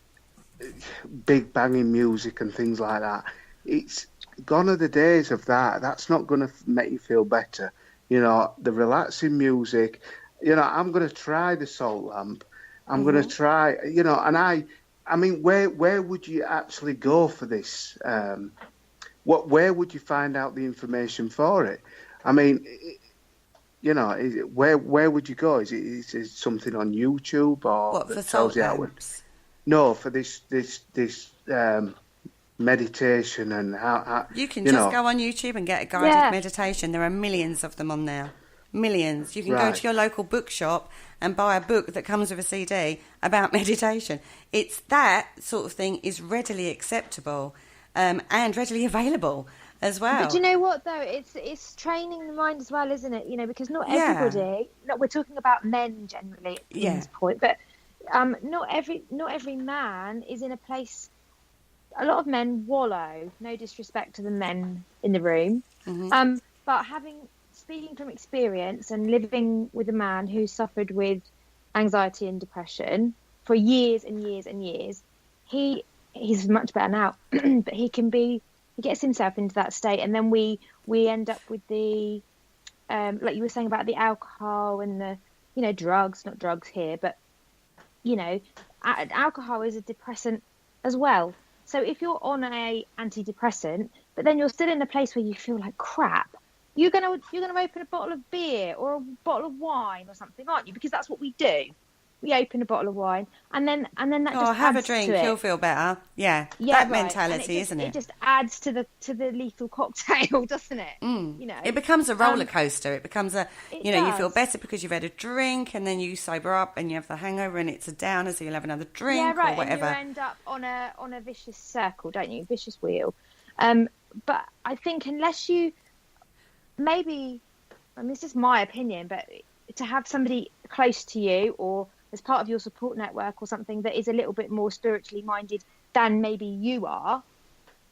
Speaker 6: big banging music and things like that. It's gone are the days of that. That's not going to make you feel better. You know, the relaxing music. You know, I'm going to try the salt lamp. I'm going to try, you know, and I mean, where would you actually go for this? Where would you find out the information for it? I mean, you know, where would you go? Is it something on YouTube or
Speaker 4: what, for salt lamps?
Speaker 6: No, for this meditation and how
Speaker 4: you can just go on YouTube and get a guided meditation. There are millions of them on there. millions. You can go to your local bookshop and buy a book that comes with a CD about meditation. It's that sort of thing is readily acceptable and readily available as well.
Speaker 5: But you know what, though? It's training the mind as well, isn't it? You know, because not everybody... No, we're talking about men generally at this point, but not every man is in a place... A lot of men wallow, no disrespect to the men in the room, but speaking from experience and living with a man who suffered with anxiety and depression for years and years and years, he's much better now, but he gets himself into that state, and then we end up with the like you were saying about the alcohol and the drugs, not drugs here, but alcohol is a depressant as well. So if you're on a antidepressant, but then you're still in a place where you feel like crap, you're gonna open a bottle of beer or a bottle of wine or something, aren't you? Because that's what we do. We open a bottle of wine, and then that just
Speaker 4: have
Speaker 5: adds
Speaker 4: a drink,
Speaker 5: to it.
Speaker 4: you'll feel better. Yeah, that
Speaker 5: right.
Speaker 4: mentality, isn't it?
Speaker 5: It just adds to the lethal cocktail, doesn't it?
Speaker 4: It becomes a roller coaster. It becomes you feel better because you've had a drink, and then you sober up and you have the hangover, and it's a downer, so you'll have another drink or whatever.
Speaker 5: And you end up on a vicious circle, don't you? Vicious wheel. But I think unless you it's just my opinion, but to have somebody close to you or as part of your support network or something that is a little bit more spiritually minded than maybe you are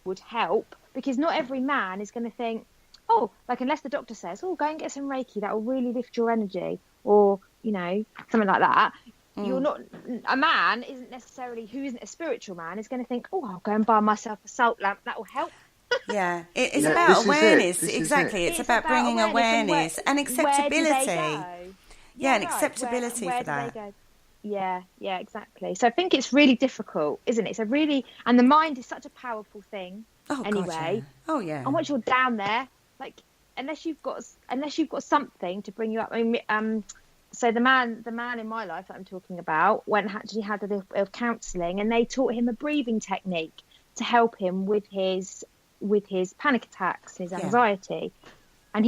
Speaker 5: would help, because not every man is going to think, unless the doctor says, go and get some Reiki, that will really lift your energy, or something like that. You're not a man who isn't a spiritual man is going to think, I'll go and buy myself a salt lamp, that will help.
Speaker 4: Yeah, it's about awareness. Exactly, it's about bringing awareness and acceptability. And acceptability for that.
Speaker 5: Yeah, exactly. So I think it's really difficult, isn't it? And the mind is such a powerful thing. Anyway.
Speaker 4: God, yeah.
Speaker 5: And once you're down there, like unless you've got something to bring you up. I mean, so the man in my life that I'm talking about actually had a little bit of counselling, and they taught him a breathing technique to help him with his panic attacks, his anxiety. And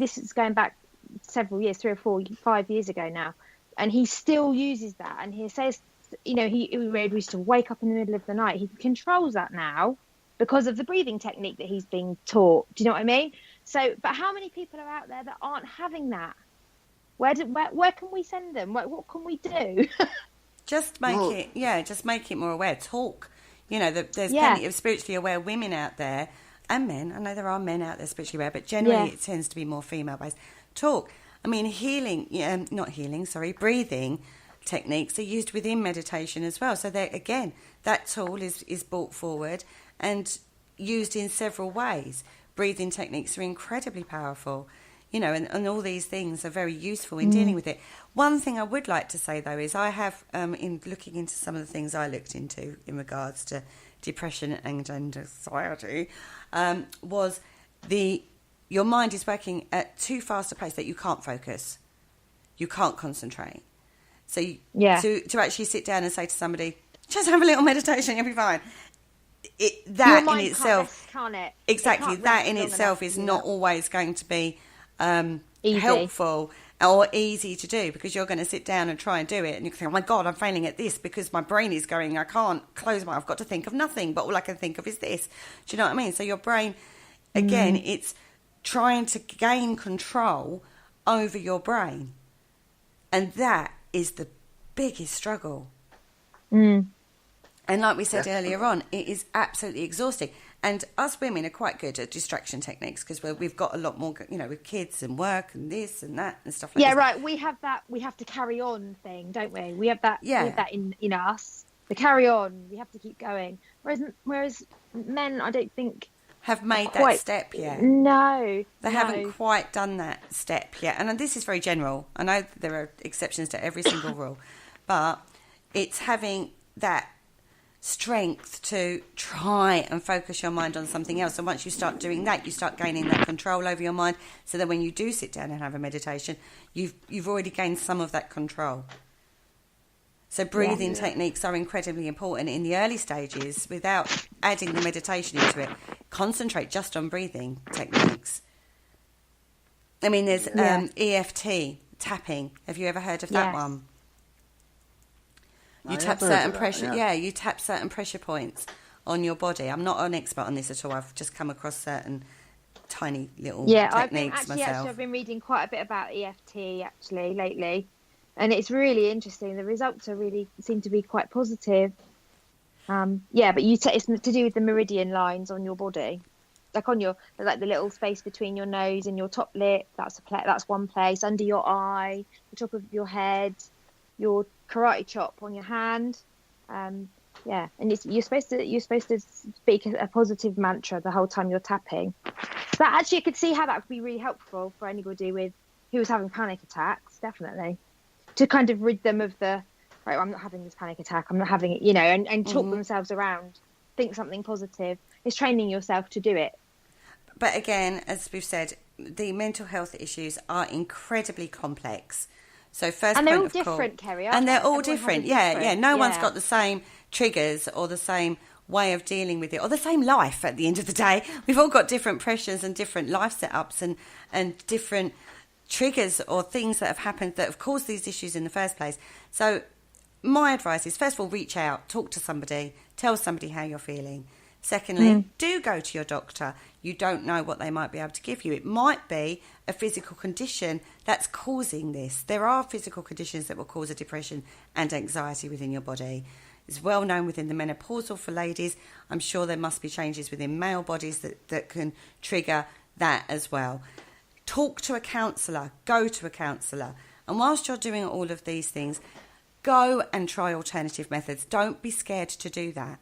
Speaker 5: this is going back several years, 3 or 4, 5 years ago now, and he still uses that. And he says, he used to wake up in the middle of the night. He controls that now because of the breathing technique that he's being taught. Do you know what I mean? So, but how many people are out there that aren't having that? Where can we send them? What can we do?
Speaker 4: Just make it more aware. Talk. There's plenty of spiritually aware women out there, and men. I know there are men out there spiritually aware, but generally it tends to be more female-based. Talk. I mean, breathing techniques are used within meditation as well. So that tool is brought forward and used in several ways. Breathing techniques are incredibly powerful, and all these things are very useful in dealing with it. One thing I would like to say, though, is I have, in looking into some of the things I looked into in regards to depression and anxiety, was your mind is working at too fast a pace that you can't focus. You can't concentrate. So to actually sit down and say to somebody, just have a little meditation, you'll be fine. That in itself,
Speaker 5: can't it?
Speaker 4: Exactly, that in itself is not always going to be helpful or easy to do, because you're going to sit down and try and do it and you think, oh my God, I'm failing at this because my brain is going, I can't close I've got to think of nothing, but all I can think of is this. Do you know what I mean? So your brain, again, it's trying to gain control over your brain, and that is the biggest struggle. And like we said earlier on, it is absolutely exhausting. And us women are quite good at distraction techniques because we've got a lot more, with kids and work and this and that and stuff like that.
Speaker 5: Yeah, right. We have that. We have to carry on thing, don't we? We have that. We have that in us. The carry on. We have to keep going. Whereas men, I don't think
Speaker 4: have made that step yet.
Speaker 5: No,
Speaker 4: they haven't quite done that step yet. And this is very general. I know there are exceptions to every single rule, but it's having that strength to try and focus your mind on something else. And once you start doing that, you start gaining that control over your mind, so that when you do sit down and have a meditation, you've already gained some of that control. So breathing techniques are incredibly important in the early stages without adding the meditation into it. Concentrate just on breathing techniques. I mean, there's EFT, tapping. Have you ever heard of that one? You tap certain pressure. You tap certain pressure points on your body. I'm not an expert on this at all. I've just come across certain tiny little techniques myself.
Speaker 5: I've been reading quite a bit about EFT actually lately, and it's really interesting. The results seem to be quite positive. But it's to do with the meridian lines on your body, like on your the little space between your nose and your top lip. That's one place. Under your eye, the top of your head, your karate chop on your hand. And you're supposed to speak a positive mantra the whole time you're tapping. So actually, I could see how that would be really helpful for anybody who was having panic attacks. Definitely, to kind of rid them of the right. I'm not having this panic attack. I'm not having it. And talk themselves around. Think something positive. It's training yourself to do it.
Speaker 4: But again, as we've said, the mental health issues are incredibly complex. So
Speaker 5: and they're all different, Kerry.
Speaker 4: And they're all different. Yeah. No one's got the same triggers or the same way of dealing with it or the same life at the end of the day. We've all got different pressures and different life setups and different triggers or things that have happened that have caused these issues in the first place. So my advice is, first of all, reach out, talk to somebody, tell somebody how you're feeling. Secondly, do go to your doctor. You don't know what they might be able to give you. It might be a physical condition that's causing this. There are physical conditions that will cause a depression and anxiety within your body. It's well known within the menopausal for ladies. I'm sure there must be changes within male bodies that can trigger that as well. Talk to a counsellor. Go to a counsellor. And whilst you're doing all of these things, go and try alternative methods. Don't be scared to do that.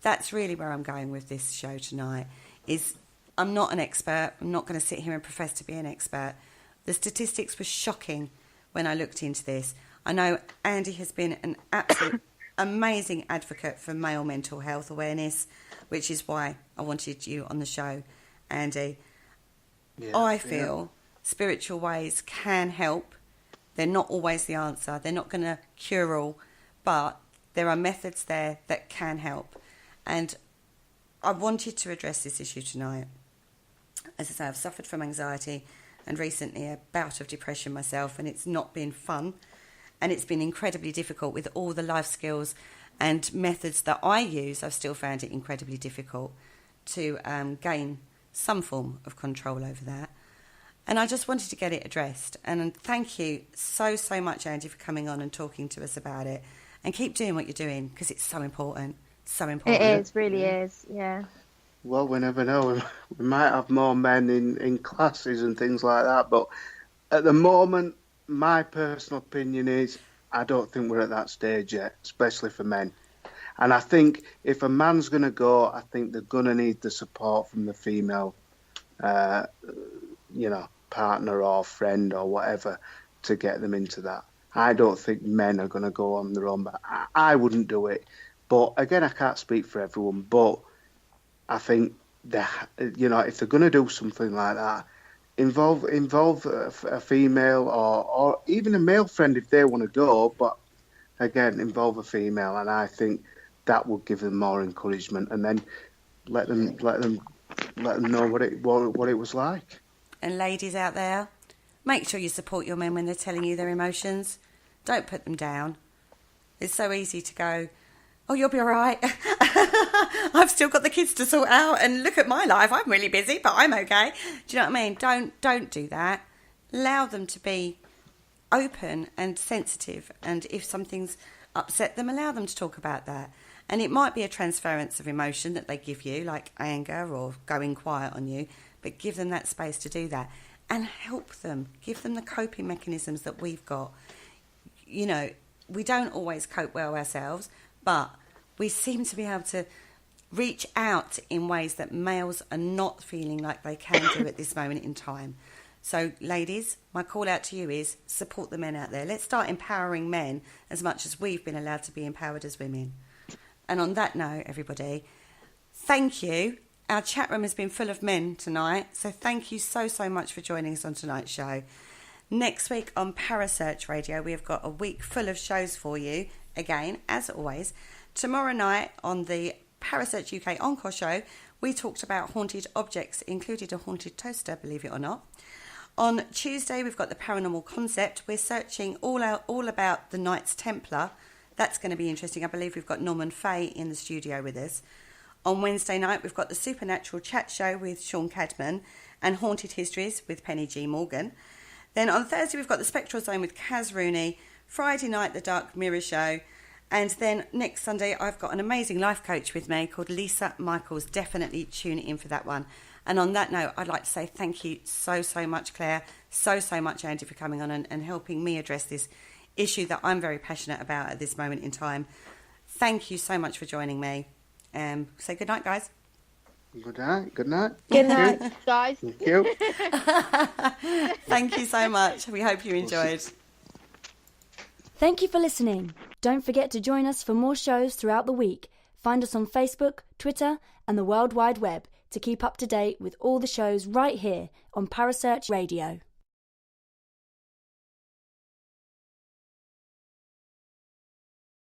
Speaker 4: That's really where I'm going with this show tonight. I'm not an expert. I'm not going to sit here and profess to be an expert. The statistics were shocking when I looked into this. I know Andy has been an absolute amazing advocate for male mental health awareness, which is why I wanted you on the show, Andy. I feel spiritual ways can help. They're not always the answer. They're not going to cure all, but there are methods there that can help. And I wanted to address this issue tonight. As I say, I've suffered from anxiety and recently a bout of depression myself, and it's not been fun. And it's been incredibly difficult with all the life skills and methods that I use. I've still found it incredibly difficult to gain some form of control over that. And I just wanted to get it addressed. And thank you so much, Andy, for coming on and talking to us about it. And keep doing what you're doing, because it's so important. So important.
Speaker 5: It is, really is, yeah.
Speaker 6: Well, we never know. We might have more men in classes and things like that. But at the moment, my personal opinion is I don't think we're at that stage yet, especially for men. And I think if a man's going to go, I think they're going to need the support from the female, partner or friend or whatever to get them into that. I don't think men are going to go on their own, but I wouldn't do it. But again, I can't speak for everyone, but I think that, if they're going to do something like that, involve a female or even a male friend if they want to go, but again, involve a female, and I think that will give them more encouragement, and then let them know what it was like.
Speaker 4: And ladies out there, make sure you support your men when they're telling you their emotions. Don't put them down. It's so easy to go, oh, you'll be all right. I've still got the kids to sort out, and look at my life. I'm really busy, but I'm okay. Do you know what I mean? Don't do that. Allow them to be open and sensitive, and if something's upset them, allow them to talk about that. And it might be a transference of emotion that they give you, like anger or going quiet on you, but give them that space to do that and help them. Give them the coping mechanisms that we've got. We don't always cope well ourselves, but we seem to be able to reach out in ways that males are not feeling like they can do at this moment in time. So, ladies, my call out to you is support the men out there. Let's start empowering men as much as we've been allowed to be empowered as women. And on that note, everybody, thank you. Our chat room has been full of men tonight, so thank you so much for joining us on tonight's show. Next week on Parasearch Radio, we have got a week full of shows for you. Again, as always, tomorrow night on the Parasearch UK Encore show, we talked about haunted objects, included a haunted toaster, believe it or not. On Tuesday, we've got the paranormal concept. We're searching all about the Knights Templar. That's going to be interesting. I believe we've got Norman Fay in the studio with us. On Wednesday night, we've got the Supernatural Chat Show with Sean Cadman and Haunted Histories with Penny G. Morgan. Then on Thursday, we've got the Spectral Zone with Kaz Rooney. Friday night, the Dark Mirror Show. And then next Sunday, I've got an amazing life coach with me called Lisa Michaels. Definitely tune in for that one. And on that note, I'd like to say thank you so much, Claire, so much, Andy, for coming on and helping me address this issue that I'm very passionate about at this moment in time. Thank you so much for joining me. Say good night, guys.
Speaker 6: Good night. Good night.
Speaker 5: Good night, guys.
Speaker 6: Thank you.
Speaker 4: Thank you so much. We hope you enjoyed.
Speaker 2: Thank you for listening. Don't forget to join us for more shows throughout the week. Find us on Facebook, Twitter, and the World Wide Web to keep up to date with all the shows right here on Parasearch Radio.